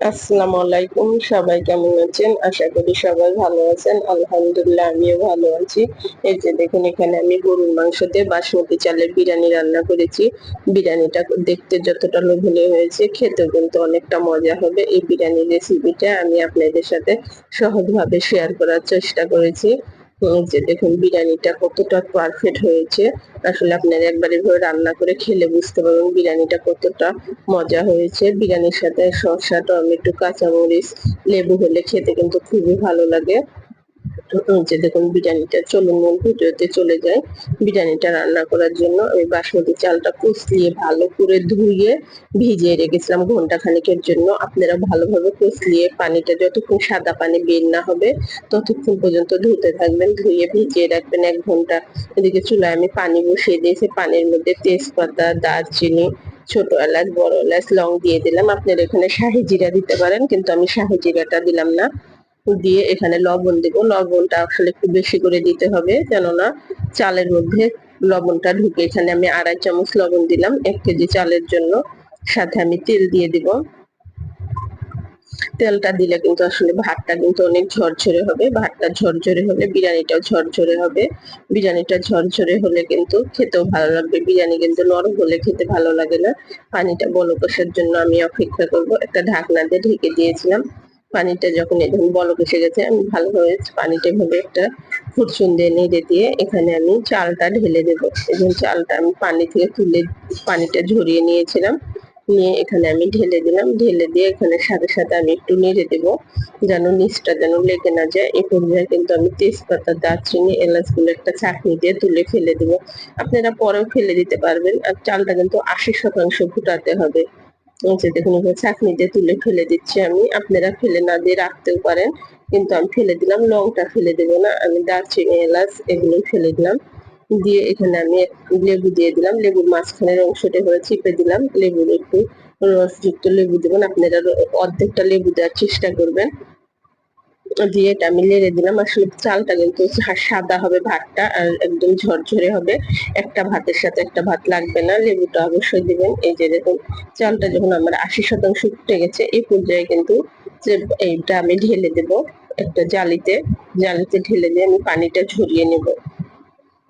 আসসালামু আলাইকুম, সবাই কেমন আছেন? আশা করি সবাই ভালো আছেন। আলহামদুলিল্লাহ আমিও ভালো আছি। এই যে দেখুন, এখানে আমি গরুর মাংস দিয়ে বাসমতি চালের বিরিয়ানি রান্না করেছি। বিরিয়ানিটা দেখতে যতটা লোভনীয় হয়েছে, খেতেও কিন্তু অনেকটা মজা হবে। এই বিরিয়ানির রেসিপিটা আমি আপনাদের সাথে সহজভাবে শেয়ার করার চেষ্টা করেছি। যে দেখুন বিরিয়ানিটা কতটা পারফেক্ট হয়েছে। আসলে আপনারা একবার এভাবে রান্না করে খেলে বুঝতে পারবেন বিরিয়ানিটা কতটা মজা হয়েছে। বিরিয়ানির সাথে শসা, টমেটো, কাঁচামরিচ, লেবু হলে খেতে কিন্তু খুবই ভালো লাগে। যে দেখুন বিরিয়ানিটা, চলুন মূল ভিডিওতে চলে যাই। বিরিয়ানিটা রান্না করার জন্য আমি বাসমতি চালটা কুচলিয়ে ভালো করে ধুয়ে ভিজিয়ে রেখেছিলাম ঘন্টা খানেকের জন্য। আপনারা ভালোভাবে কুচলিয়ে পানিটা যতক্ষণ সাদা পানি বের না হবে ততক্ষণ পর্যন্ত ধুতে থাকবেন, ধুয়ে ভিজিয়ে রাখবেন 1 ঘন্টা। এদিকে চুলায় আমি পানি বসিয়ে দিয়েছি, পানির মধ্যে তেজপাতা, দারচিনি, ছোট এলাচ, বড় এলাচ, লং দিয়ে দিলাম। আপনারা এখানে শাহি জিরা দিতে পারেন, কিন্তু আমি শাহি জিরাটা দিলাম না। দিয়ে এখানে লবণ দেব। লবণটা আসলে একটু বেশি করে দিতে হবে, কেননা চালের মধ্যে লবণটা ঢুকে। এখানে আমি 2.5 চামচ লবণ দিলাম 1 কেজি চালের জন্য। সাথে আমি তেল দিয়ে দিব। তেলটা দিলে কিন্তু আসলে ভাতটা কিন্তু অনেক ঝরঝরে হবে। ভাতটা ঝরঝরে হলে বিরিয়ানিটাও ঝরঝরে হবে। বিরিয়ানিটা ঝরঝরে হলে কিন্তু খেতেও ভালো লাগবে। বিরিয়ানি কিন্তু নরম হলে খেতে ভালো লাগে না। পানিটা বলক আসার জন্য আমি অপেক্ষা করব। একটা ঢাকনা দিয়ে ঢেকে দিয়েছিলাম। পানিটা যখন এরকম বলক এসে গেছে, আমি ভালোভাবে পানিটা এভাবে একটা ফুটসুন দিয়ে নেড়ে দিয়ে এখানে আমি চালটা ঢেলে দেব। এবং চালটা আমি পানি থেকে তুলে পানিটা ঝরিয়ে নিয়েছিলাম। নিয়ে এখানে আমি ঢেলে দিলাম। ঢেলে দিয়ে এখানে সাথে সাথে আমি একটু নেড়ে দেব, যেন নিচটা যেন লেগে না যায়। এই পর্যায়ে কিন্তু আমি তেজপাতা, দারচিনি, এলাচগুলো একটা ছাঁকনি দিয়ে তুলে ফেলে দেব। আপনারা পরেও ফেলে দিতে পারবেন। আর চালটা কিন্তু 80% ফুটাতে হবে। এই যে দেখুন, এভাবে ছাঁকনি দিয়ে তুলে ফেলে দিচ্ছি আমি। আপনারা ফেলে না দিয়ে রাখতেও পারেন, কিন্তু আমি ফেলে দিলাম। লংটা ফেলে দেব না, আমি দারচিনি, এলাচ এগুলো ফেলে দিলাম। দিয়ে এখানে আমি লেবু দিয়ে দিলাম। লেবুর মাঝখানের অংশটা করে চিপে দিলাম। লেবুর একটু রসযুক্ত লেবু দেবেন। আপনারা অর্ধেকটা লেবু দেওয়ার চেষ্টা করবেন। দিয়ে এটা আমি নেড়ে দিলাম। আসলে চালটা কিন্তু সাদা হবে ভাতটা, আর একদম ঝরঝরে হবে। একটা ভাতের সাথে একটা ভাত লাগবে না। লেবুটা অবশ্যই দিবেন। এই যে দেখুন, চালটা যখন আমার 80% ফুটে গেছে, এই পর্যায়ে কিন্তু যে এইটা আমি ঢেলে দেব একটা জালিতে। জালিতে ঢেলে দিয়ে আমি পানিটা ঝরিয়ে নেব।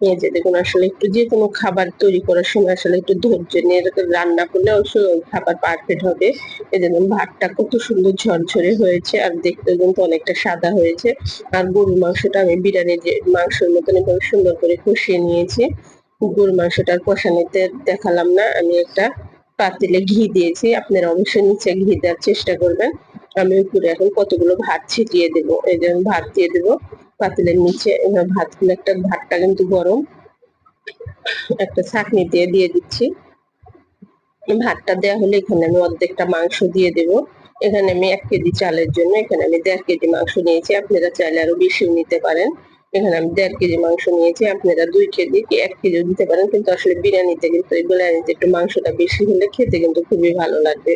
এই যে দেখুন, আসলে একটু যেকোনো খাবার তৈরি করার সময় আসলে একটু ধৈর্য নিয়ে রান্না করলে অবশ্যই ওই খাবার পারফেক্ট হবে। এই দেখুন ভাতটা কত সুন্দর ঝরঝরে হয়েছে, আর দেখতেও কিন্তু অনেকটা সাদা হয়েছে। আর গরুর মাংসটা আমি বিরিয়ানির যে মাংসের মতন এভাবে সুন্দর করে কষিয়ে নিয়েছি। গরুর মাংসটা কষানোতে দেখালাম না, আমি একটা পাতিলে ঘি দিয়েছি। আপনারা অবশ্যই নিচে ঘি দেওয়ার চেষ্টা করবেন। আমি উপরে এখন কতগুলো ভাত ছিটিয়ে দেবো। এই যে আমি ভাত দিয়ে দেবো পাতিলের নিচে। এবার ভাতগুলো, একটা ভাতটা কিন্তু গরম, একটা ছাঁকনি দিয়ে দিয়ে দিচ্ছি। ভাতটা দেওয়া হলে এখানে আমি অর্ধেকটা মাংস দিয়ে দেব। এখানে আমি 1 কেজি চালের জন্য এখানে আমি 1.5 কেজি মাংস নিয়েছি। আপনারা চাইলে আরো বেশিও নিতে পারেন। এখানে আমি 1.5 কেজি মাংস নিয়েছি। আপনারা 2 কেজি কি 1 কেজিও দিতে পারেন, কিন্তু আসলে বিরিয়ানিতে কিন্তু এই বিরিয়ানিতে একটু মাংসটা বেশি হলে খেতে কিন্তু খুবই ভালো লাগবে।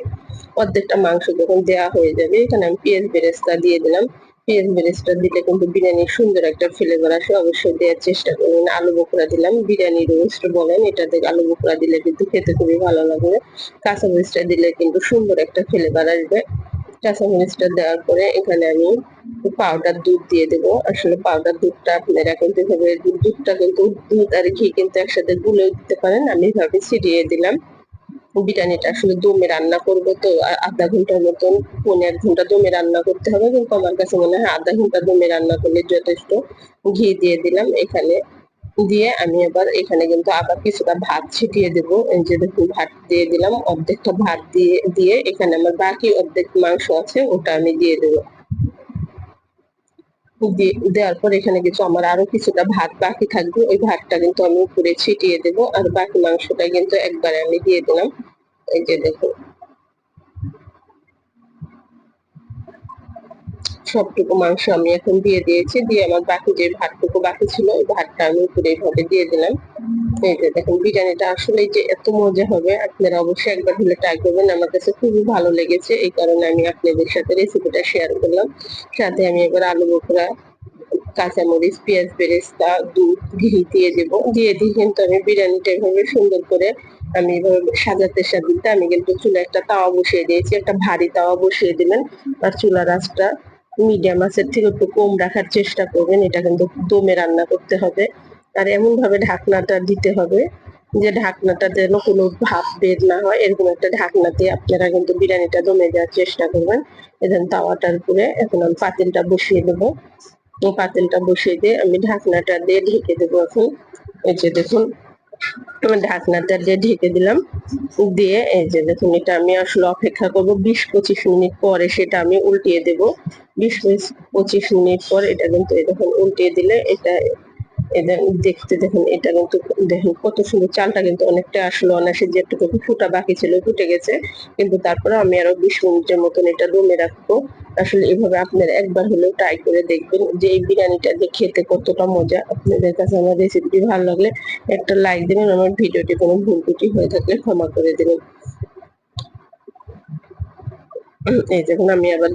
অর্ধেকটা মাংস যখন দেওয়া হয়ে যাবে, এখানে আমি পেঁয়াজ বেরেস্তা দিয়ে দিলাম। পেঁয়াজ বেরেস্তা দিলে কিন্তু বিরিয়ানির সুন্দর একটা ফ্লেভার আসে। অবশ্যই দেওয়ার চেষ্টা করবেন। আলু বোখরা দিলাম, বিরিয়ানি রোস্ট বলেন এটাতে। আলু বোখরা দিলে কিন্তু খেতে খুবই ভালো লাগবে। কাঁচামরিচটা দিলে কিন্তু সুন্দর একটা ফ্লেভার আসবে। কাঁচামরিচটা দেওয়ার পরে এখানে আমি পাউডার দুধ দিয়ে দেবো। আসলে পাউডার দুধটা আপনারা কিন্তু এভাবে, দুধটা কিন্তু দুধ আর ঘি কিন্তু একসাথে গুলেও দিতে পারেন। আমি এভাবে ছিটিয়ে দিলাম। বিরিয়ানিটা আসলে দমে রান্না করবো তো, আধা ঘন্টার মতন, 1.5 ঘন্টা দমে রান্না করতে হবে, কিন্তু আমার কাছে মনে হয় আধা ঘন্টা দমে রান্না করলে যথেষ্ট। ঘি দিয়ে দিলাম এখানে। দিয়ে আমি এবার এখানে কিন্তু আবার কিছুটা ভাত ছিটিয়ে দেবো। এই যে দেখুন, ভাত দিয়ে দিলাম। অর্ধেকটা ভাত দিয়ে দিয়ে এখানে আমার বাকি অর্ধেক মাংস আছে, ওটা আমি দিয়ে দেবো। দেওয়ার পর এখানে কিন্তু আমার আরো কিছুটা ভাত বাকি থাকবে। ওই ভাতটা কিন্তু আমি উপরে ছিটিয়ে দেবো, আর বাকি মাংসটা কিন্তু একবারে আমি দিয়ে দিলাম। এই যে দেখুন, সবটুকু মাংস আমি এখন দিয়ে দিয়েছি। দিয়ে আমার বাকি যে ভাতটুকু বাকি ছিল, ওই ভাতটা আমি উপরে এইভাবে দিয়ে দিলাম। এই যে দেখুন, বিরিয়ানিটা আসলে যে এত মজা হবে, আপনারা অবশ্যই একবার হলে ট্রাই করবেন। আমার কাছে খুবই ভালো লেগেছে, এই কারণে আমি আপনাদের সাথে রেসিপিটা শেয়ার করলাম। সাথে আমি এবার আলু বোখরা, কাঁচামরিচ, পেঁয়াজ বেরেস্তা, দুধ, ঘি দিয়ে দেবো। দিয়ে দিয়ে কিন্তু আমি বিরিয়ানিটা এভাবে সুন্দর করে আমি এভাবে সাজাতে সাজাতে আমি কিন্তু চুলায় একটা তাওয়া বসিয়ে দিয়েছি। একটা ভারী তাওয়া বসিয়ে দিবেন। আর চুলার আঁচটা মিডিয়াম আঁচের থেকে একটু কম রাখার চেষ্টা করবেন। এটা কিন্তু দমে রান্না করতে হবে। আর এমন ভাবে ঢাকনাটা দিতে হবে যে ঢাকনাটা যেন কোনো ভাপ বের না হয়, এরকম একটা ঢাকনা দিয়ে আপনারা কিন্তু বিরিয়ানিটা দমে দেওয়ার চেষ্টা করবেন। এখন তাওয়াটার উপরে এখন আমি পাতিলটা বসিয়ে দেবো। পাতিলটা বসিয়ে দিয়ে আমি ঢাকনাটা দিয়ে ঢেকে দেবো এখন। এই যে দেখুন, আমি ঢাকনাটা দিয়ে ঢেকে দিলাম। দিয়ে এই যে দেখুন, এটা আমি আসলে অপেক্ষা করবো 20-25 মিনিট পরে সেটা আমি উল্টিয়ে দেবো। 20-25 মিনিট পর এটা কিন্তু দেখুন উল্টিয়ে দিলে এটা এটা দেখতে দেখুন, এটা কিন্তু দেখুন কত সুন্দর, চালটা কিন্তু অনেকটা আসলে অনায়াসে যেটুকু ফুটা বাকি ছিল ফুটে গেছে। কিন্তু তারপরে আমি আরো 20 মিনিটের মতন এটা দমে রাখবো। আসলে এভাবে আপনারা একবার হলেও ট্রাই করে দেখবেন যে এই বিরিয়ানিটা যে খেতে কতটা মজা। আপনাদের কাছে আমার রেসিপিটি ভালো লাগলে একটা লাইক দিবেন, আমার ভিডিওটি কোনো ভুল ত্রুটি হয়ে থাকলে ক্ষমা করে দিবেন। এই দেখুন আমি আবার